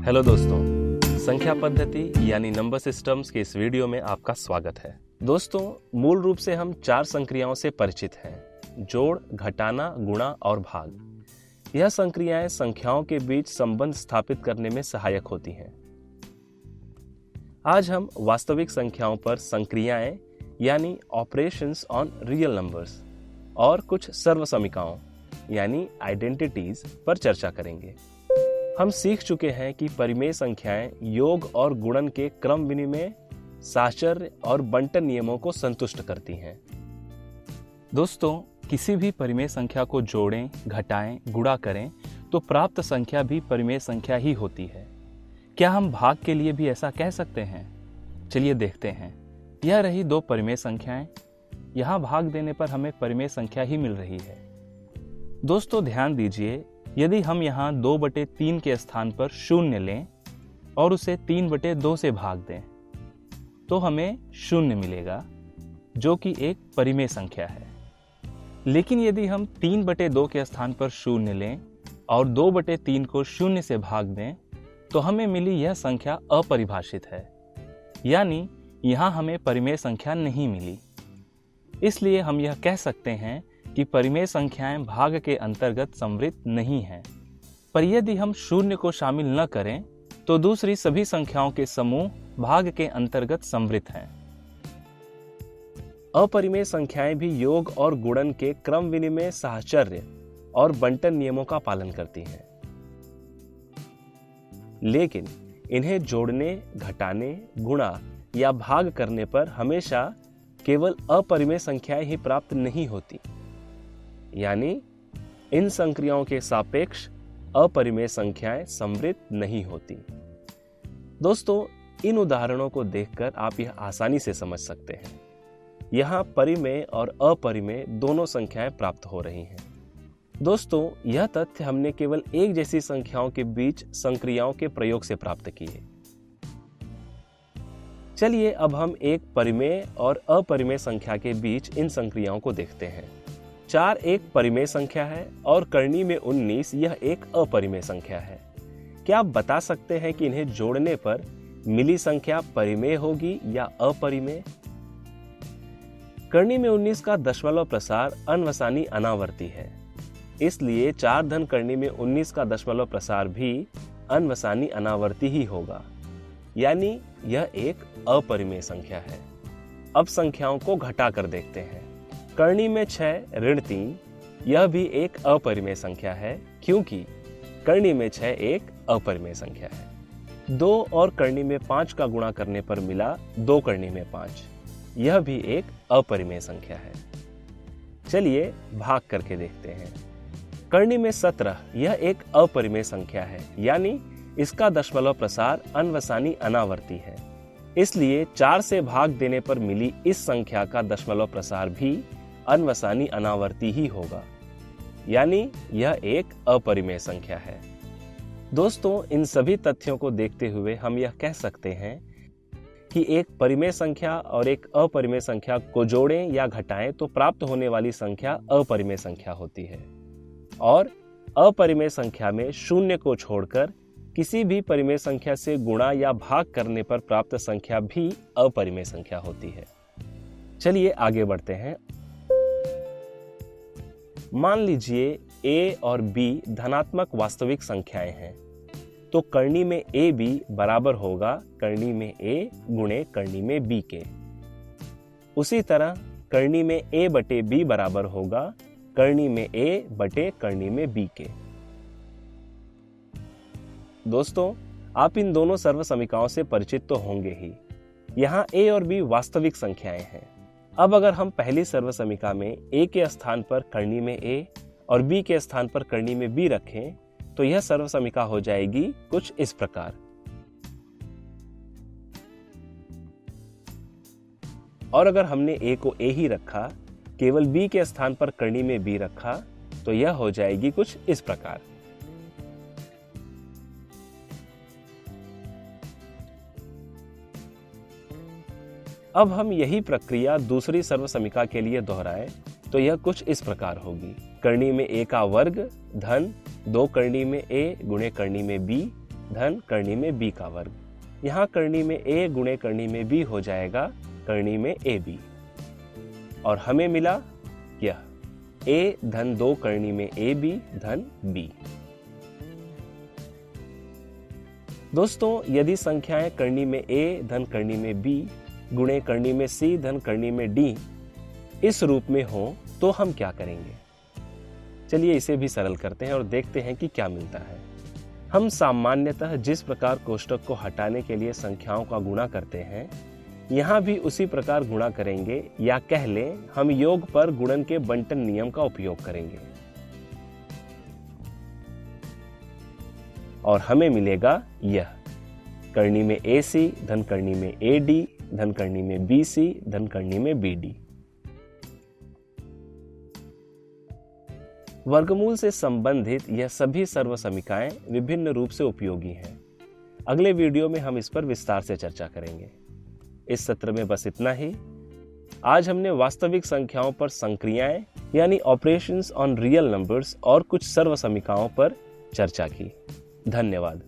Hello दोस्तों, संख्या पद्धति यानी नंबर सिस्टम्स के इस वीडियो में आपका स्वागत है। दोस्तों, मूल रूप से हम 4 संक्रियाओं से परिचित हैं: जोड़, घटाना, गुणा और भाग। यह संक्रियाएं संख्याओं के बीच संबंध स्थापित करने में सहायक होती हैं। आज हम वास्तविक संख्याओं पर संक्रियाएं यानी ऑपरेशंस ऑन रियल नंबर्स और कुछ सर्वसमीकाओं यानी आइडेंटिटीज पर चर्चा करेंगे। हम सीख चुके हैं कि परिमेय संख्याएं योग और गुणन के क्रम विनिमय, साहचर्य और बंटन नियमों को संतुष्ट करती हैं। दोस्तों, किसी भी परिमेय संख्या को जोड़ें, घटाएं, गुणा करें तो प्राप्त संख्या भी परिमेय संख्या ही होती है। क्या हम भाग के लिए भी ऐसा कह सकते हैं? चलिए देखते हैं। यह रही 2 परिमेय संख्याएं। यहां भाग देने पर हमें परिमेय संख्या ही मिल रही है। दोस्तों, ध्यान दीजिए, यदि हम यहाँ 2/3 के स्थान पर 0 लें और उसे 3/2 से भाग दें तो हमें 0 मिलेगा, जो कि एक परिमेय संख्या है। लेकिन यदि हम 3/2 के स्थान पर 0 लें और 2/3 को 0 से भाग दें तो हमें मिली यह संख्या अपरिभाषित है, यानी यहाँ हमें परिमेय संख्या नहीं मिली। इसलिए हम यह कह सकते हैं कि परिमेय संख्याएं भाग के अंतर्गत संवृत नहीं हैं। पर यदि हम 0 को शामिल न करें तो दूसरी सभी संख्याओं के समूह भाग के अंतर्गत संवृत हैं। अपरिमेय संख्याएं भी योग और गुणन के क्रम विनिमय, साहचर्य और बंटन नियमों का पालन करती हैं। लेकिन इन्हें जोड़ने, घटाने, गुणा या भाग करने पर हमेशा केवल अपरिमेय संख्याएं ही प्राप्त नहीं होती, यानी इन संक्रियाओं के सापेक्ष अपरिमेय संख्याएं संवृत नहीं होती। दोस्तों, इन उदाहरणों को देखकर आप यह आसानी से समझ सकते हैं। यहां परिमेय और अपरिमेय दोनों संख्याएं प्राप्त हो रही हैं। दोस्तों, यह तथ्य हमने केवल एक जैसी संख्याओं के बीच संक्रियाओं के प्रयोग से प्राप्त किए। चलिए अब हम एक परिमेय और अपरिमेय संख्या के बीच इन संक्रियाओं को देखते हैं। 4 एक परिमेय संख्या है और करनी में 19 यह एक अपरिमेय संख्या है। क्या आप बता सकते हैं कि इन्हें जोड़ने पर मिली संख्या परिमेय होगी या अपरिमेय? करनी में 19 का दशमलव प्रसार अनवसानी अनावर्ती है, इसलिए 4 धन करनी में 19 का दशमलव प्रसार भी अनवसानी अनावर्ती ही होगा, यानी यह एक अपरिमेय संख्या है। अब संख्याओं को घटा कर देखते हैं। करनी में 6 ऋण 3 यह भी एक अपरिमेय संख्या है, क्योंकि करनी में 6 एक अपरिमेय संख्या है। 2 और करनी में 5 का गुणा करने पर मिला 2 करनी में 5, यह भी एक अपरिमेय संख्या है। चलिए भाग करके देखते हैं। करनी में 17 यह एक अपरिमेय संख्या है, यानी इसका दशमलव प्रसार अनवसानी अनावर्ती है, इसलिए 4 से भाग देने पर मिली इस संख्या का दशमलव प्रसार भी अनवसानी अनावर्ती ही होगा, यानी यह एक अपरिमेय संख्या है। दोस्तों, इन सभी तथ्यों को देखते हुए हम यह कह सकते हैं कि एक परिमेय संख्या और एक अपरिमेय संख्या को जोड़ें या घटाएं तो प्राप्त होने वाली संख्या अपरिमेय संख्या होती है, और अपरिमेय संख्या में 0 को छोड़कर किसी भी परिमेय संख्या से गुणा या भाग करने पर प्राप्त संख्या भी अपरिमेय संख्या होती है। चलिए आगे बढ़ते हैं। मान लीजिए a और b धनात्मक वास्तविक संख्याएं हैं, तो करनी में ab बराबर होगा करनी में a गुणे करनी में b के। उसी तरह करनी में a बटे b बराबर होगा करनी में a बटे करनी में b के। दोस्तों, आप इन दोनों सर्वसमीकाओं से परिचित तो होंगे ही। यहाँ a और b वास्तविक संख्याएं हैं। अब अगर हम पहली सर्वसमीका में a के स्थान पर करनी में a और b के स्थान पर करनी में b रखें तो यह सर्वसमीका हो जाएगी कुछ इस प्रकार। और अगर हमने a को a ही रखा, केवल b के स्थान पर करनी में b रखा, तो यह हो जाएगी कुछ इस प्रकार। अब हम यही प्रक्रिया दूसरी सर्वसमीका के लिए दोहराएं तो यह कुछ इस प्रकार होगी। करनी में a का वर्ग धन 2 करनी में a गुणे करनी में b धन करनी में b का वर्ग। यहाँ करनी में a गुणे करनी में b हो जाएगा करनी में ab, और हमें मिला यह a धन 2 करनी में ab धन b। दोस्तों, यदि संख्याएं करनी में a धन करनी में b गुणे करनी में c धन करनी में d इस रूप में हो तो हम क्या करेंगे? चलिए इसे भी सरल करते हैं और देखते हैं कि क्या मिलता है। हम सामान्यतः जिस प्रकार कोष्ठक को हटाने के लिए संख्याओं का गुणा करते हैं, यहाँ भी उसी प्रकार गुणा करेंगे, या कह लें हम योग पर गुणन के बंटन नियम का उपयोग करेंगे और हमें मिलेगा यह करनी में AC धन करनी में AD धन करनी में BC धन करनी में BD। वर्गमूल से संबंधित यह सभी सर्वसमीकाएं विभिन्न रूप से उपयोगी हैं। अगले वीडियो में हम इस पर विस्तार से चर्चा करेंगे। इस सत्र में बस इतना ही। आज हमने वास्तविक संख्याओं पर संक्रियाएं यानी ऑपरेशंस ऑन रियल नंबर्स और कुछ सर्वसमीकाओं पर चर्चा की। धन्यवाद।